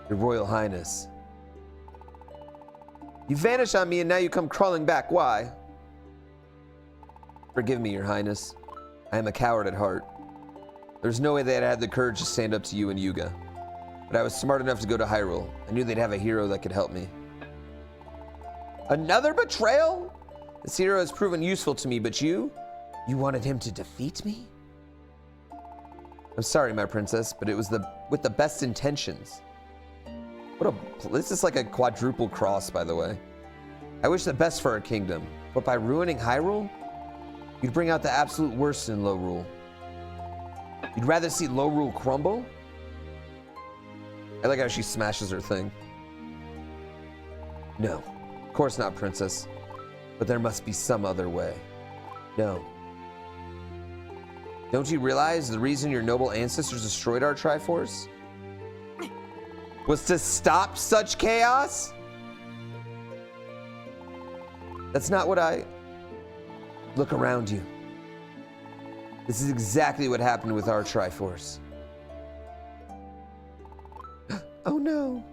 Your Royal Highness. You vanished on me and now you come crawling back. Why? Forgive me, Your Highness. I am a coward at heart. There's no way that I had the courage to stand up to you and Yuga. But I was smart enough to go to Hyrule. I knew they'd have a hero that could help me. Another betrayal? This hero has proven useful to me, but you wanted him to defeat me? I'm sorry, my princess, but it was with the best intentions. This is like a quadruple cross, by the way. I wish the best for our kingdom, but by ruining Hyrule, you'd bring out the absolute worst in Lowrule. You'd rather see low rule crumble? I like how she smashes her thing. No, of course not, princess. But there must be some other way. No. Don't you realize the reason your noble ancestors destroyed our Triforce was to stop such chaos? That's not what I... Look around you. This is exactly what happened with our Triforce. Oh no.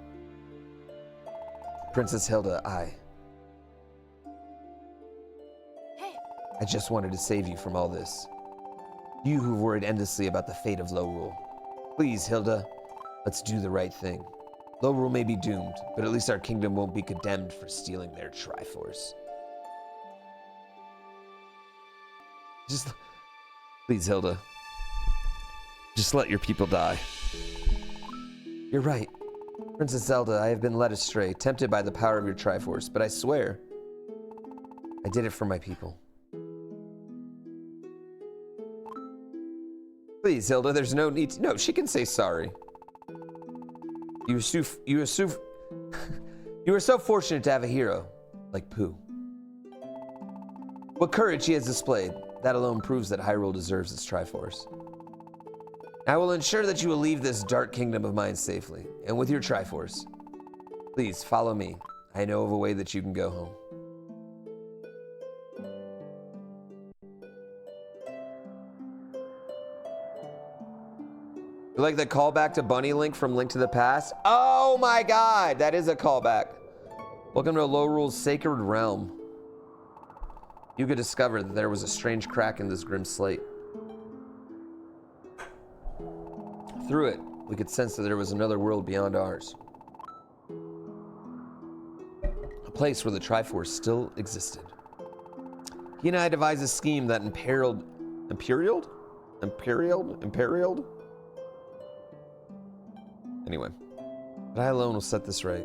Princess Hilda, I just wanted to save you from all this. You who worried endlessly about the fate of Low Rule. Please, Hilda, let's do the right thing. Low Rule may be doomed, but at least our kingdom won't be condemned for stealing their Triforce. Just, please, Hilda. Just let your people die. You're right. Princess Zelda, I have been led astray, tempted by the power of your Triforce, but I swear, I did it for my people. Please, Hilda, there's no need to... No, she can say sorry. You were so fortunate to have a hero like Pooh. What courage he has displayed. That alone proves that Hyrule deserves its Triforce. I will ensure that you will leave this dark kingdom of mine safely, and with your Triforce. Please, follow me. I know of a way that you can go home. You like the callback to Bunny Link from Link to the Past? Oh my god, that is a callback. Welcome to Low Rule's Sacred Realm. Yuga discovered that there was a strange crack in this grim slate. Through it, we could sense that there was another world beyond ours. A place where the Triforce still existed. He and I devised a scheme that imperiled? Anyway, but I alone will set this right.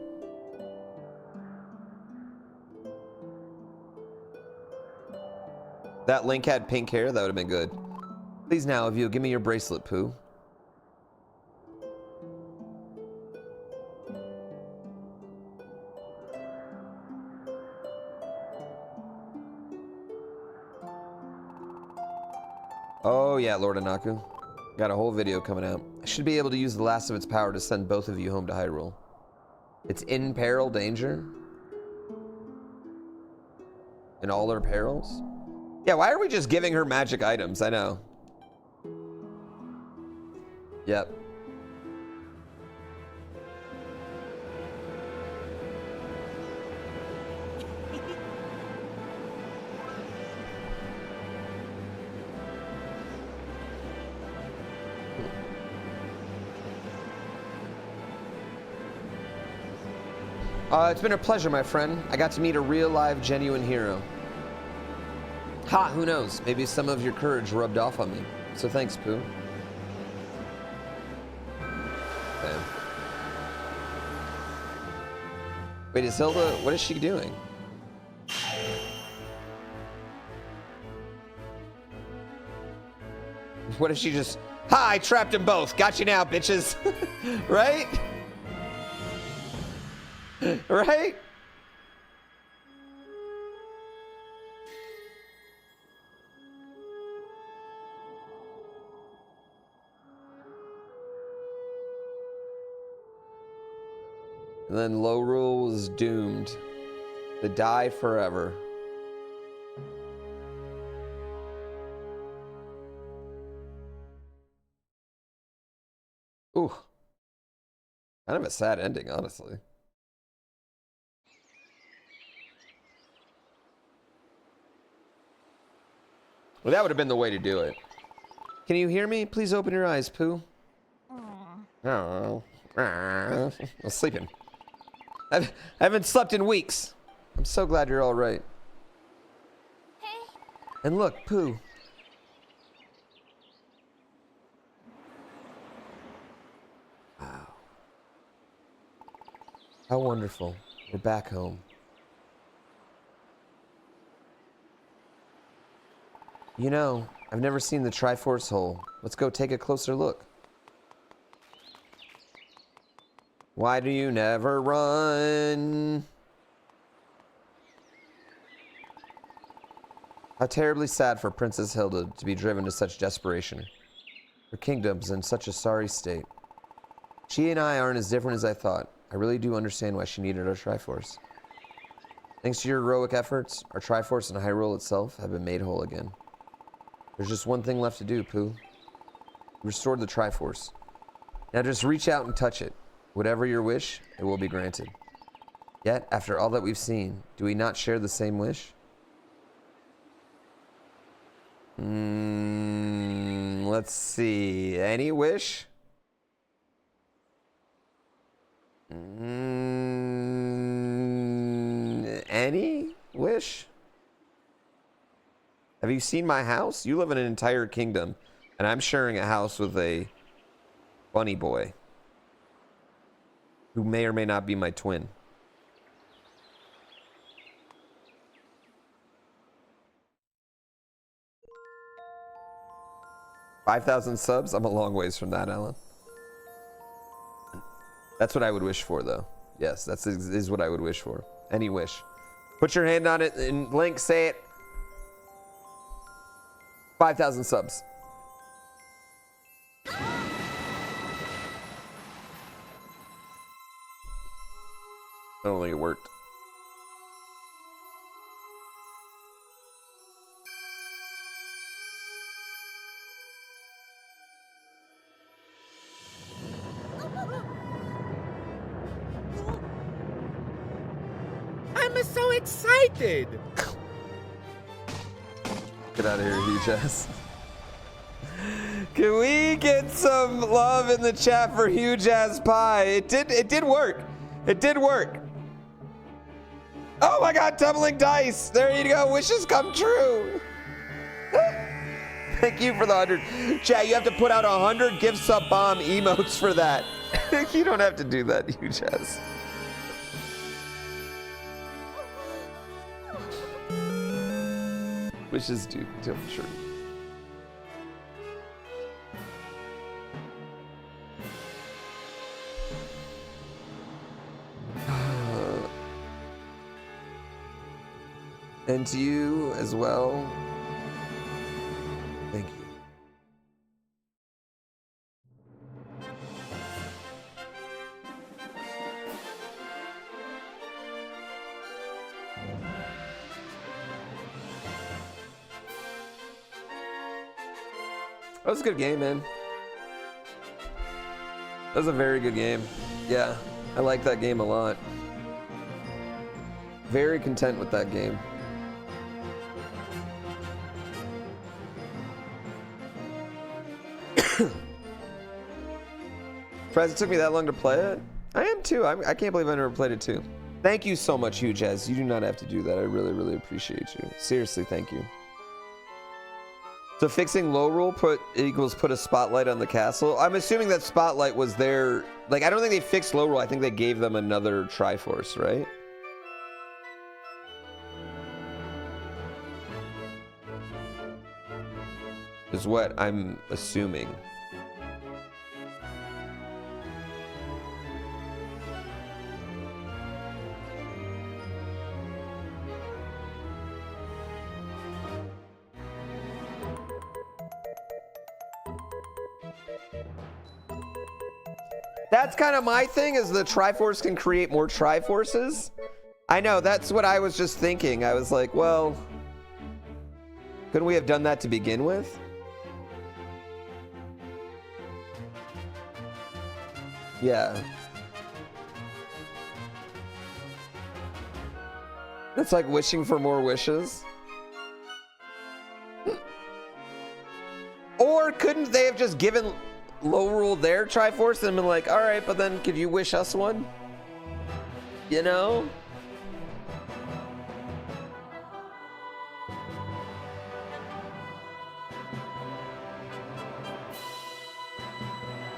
That Link had pink hair, that would have been good. Please now, if you'll give me your bracelet, Pooh. Oh yeah, Lord Anaku. Got a whole video coming out. I should be able to use the last of its power to send both of you home to Hyrule. It's in peril, danger. In all her perils? Yeah, why are we just giving her magic items? I know. Yep. It's been a pleasure, my friend. I got to meet a real, live, genuine hero. Ha, who knows? Maybe some of your courage rubbed off on me. So thanks, Pooh. Okay. Wait, is Zelda... What is she doing? What if she just... Ha, I trapped them both. Got you now, bitches. Right? Right? And then Low Rule was doomed to die forever. Ooh. Kind of a sad ending, honestly. Well, that would have been the way to do it. Can you hear me? Please open your eyes, Pooh. Oh. I'm sleeping. I haven't slept in weeks. I'm so glad you're all right. Hey. And look, Pooh. Wow. How wonderful. We're back home. You know, I've never seen the Triforce hole. Let's go take a closer look. Why do you never run? How terribly sad for Princess Hilda to be driven to such desperation. Her kingdom's in such a sorry state. She and I aren't as different as I thought. I really do understand why she needed our Triforce. Thanks to your heroic efforts, our Triforce and Hyrule itself have been made whole again. There's just one thing left to do, Pooh. You restored the Triforce. Now just reach out and touch it. Whatever your wish, it will be granted. Yet, after all that we've seen, do we not share the same wish? Let's see. Any wish? Any wish? Have you seen my house? You live in an entire kingdom, and I'm sharing a house with a bunny boy who may or may not be my twin. $5,000 subs? I'm a long ways from that, Alan. That's what I would wish for, though. Yes, that is what I would wish for. Any wish. Put your hand on it and Link, say it. 5,000 subs. I don't think it worked. I'm so excited! Get out of here, huge ass. Can we get some love in the chat for huge ass pie? It did work. It did work. Oh my god, tumbling dice. There you go. Wishes come true. Thank you for the 100. Chat, you have to put out 100 gift sub bomb emotes for that. You don't have to do that, huge ass. Wishes do for sure. And to you as well. Thank you. That was a good game, man. That was a very good game. Yeah, I like that game a lot. Very content with that game. Surprised it took me that long to play it. I am too. I can't believe I never played it too. Thank you so much, Huge Az. You do not have to do that. I really, really appreciate you. Seriously, thank you. So fixing low roll put a spotlight on the castle. I'm assuming that spotlight was there. Like, I don't think they fixed low roll. I think they gave them another Triforce, right? Is what I'm assuming. That's kind of my thing, is the Triforce can create more Triforces. I know, that's what I was just thinking. I was like, well, couldn't we have done that to begin with? Yeah. It's like wishing for more wishes. Or couldn't they have just given low rule their Triforce and been like, all right, but then could you wish us one? You know?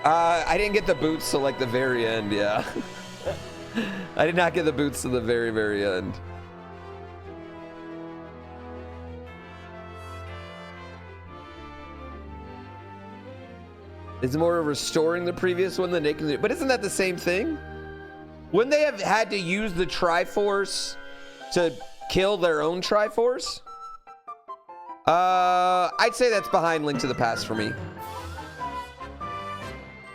I didn't get the boots till like the very end, yeah. I did not get the boots to the very, very end. It's more of restoring the previous one than making it. But isn't that the same thing? Wouldn't they have had to use the Triforce to kill their own Triforce? I'd say that's behind Link to the Past for me.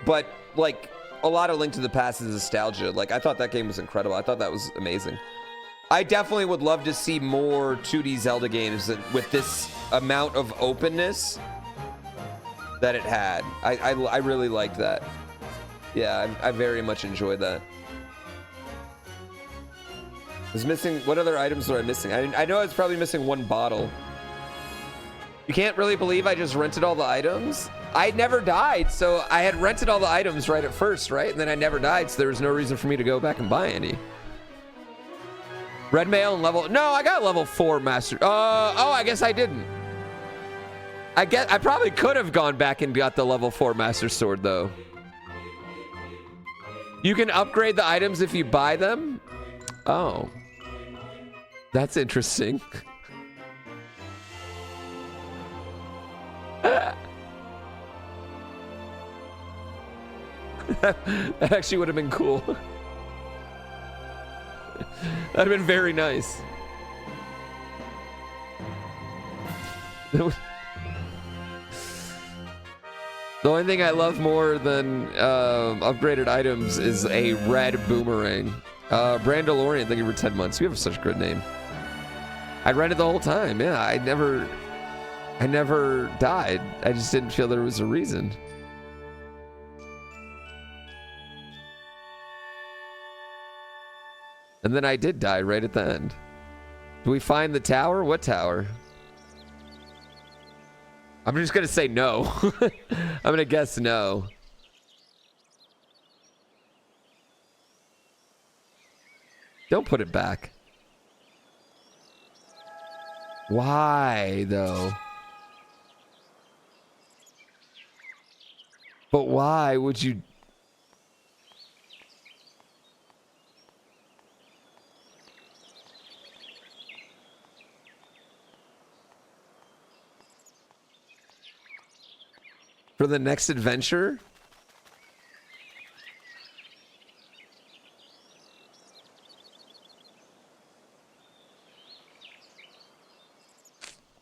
But like a lot of Link to the Past is nostalgia. Like I thought that game was incredible. I thought that was amazing. I definitely would love to see more 2D Zelda games with this amount of openness that it had. I really liked that. Yeah, I very much enjoyed that. Was missing, what other items were I missing? I know I was probably missing one bottle. You can't really believe I just rented all the items? I never died, so I had rented all the items right at first, right? And then I never died, so there was no reason for me to go back and buy any. Red mail and level, no, I got level 4 master. Oh, I guess I didn't. I probably could have gone back and got the level 4 master sword though. You can upgrade the items if you buy them. Oh, that's interesting. That actually would have been cool. That'd have been very nice. The only thing I love more than upgraded items is a red boomerang. Brandalorian, thank you for 10 months. You have such a good name. I read it the whole time. Yeah, I never died. I just didn't feel there was a reason. And then I did die right at the end. Do we find the tower? What tower? I'm just gonna say no. I'm gonna guess no. Don't put it back. Why, though? But why would you... For the next adventure?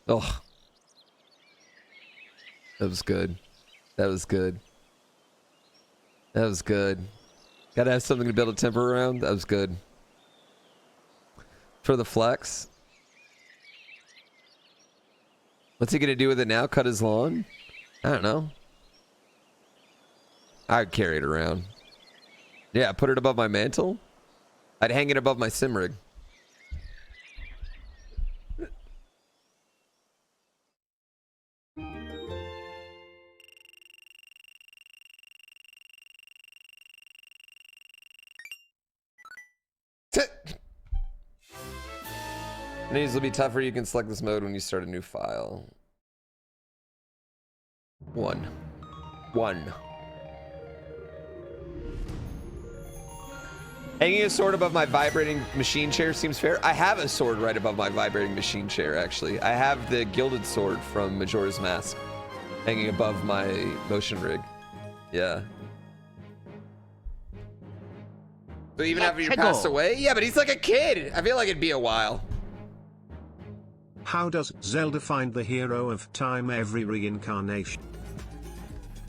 Oh. That was good. That was good. That was good. Gotta have something to build a temper around. That was good. For the flex. What's he gonna do with it now? Cut his lawn? I don't know. I'd carry it around. Yeah, put it above my mantle. I'd hang it above my sim rig. These will be tougher. You can select this mode when you start a new file. One. Hanging a sword above my vibrating machine chair seems fair. I have a sword right above my vibrating machine chair, actually. I have the gilded sword from Majora's Mask hanging above my motion rig. Yeah. So even after you passed away? Yeah, but he's like a kid. I feel like it'd be a while. How does Zelda find the hero of time every reincarnation?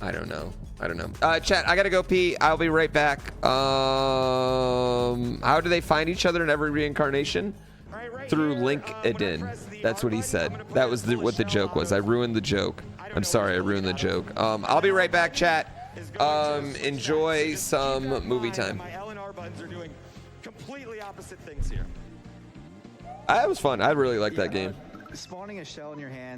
I don't know. Chat, I gotta go pee. I'll be right back. How do they find each other in every reincarnation? Through LinkedIn. That's what he said. That was what the joke was. I ruined the joke. I'm sorry, I ruined the joke. I'll be right back, chat. Enjoy some movie time. My L&R buttons are doing completely opposite things here. That was fun. I really liked that game. Spawning a shell in your hand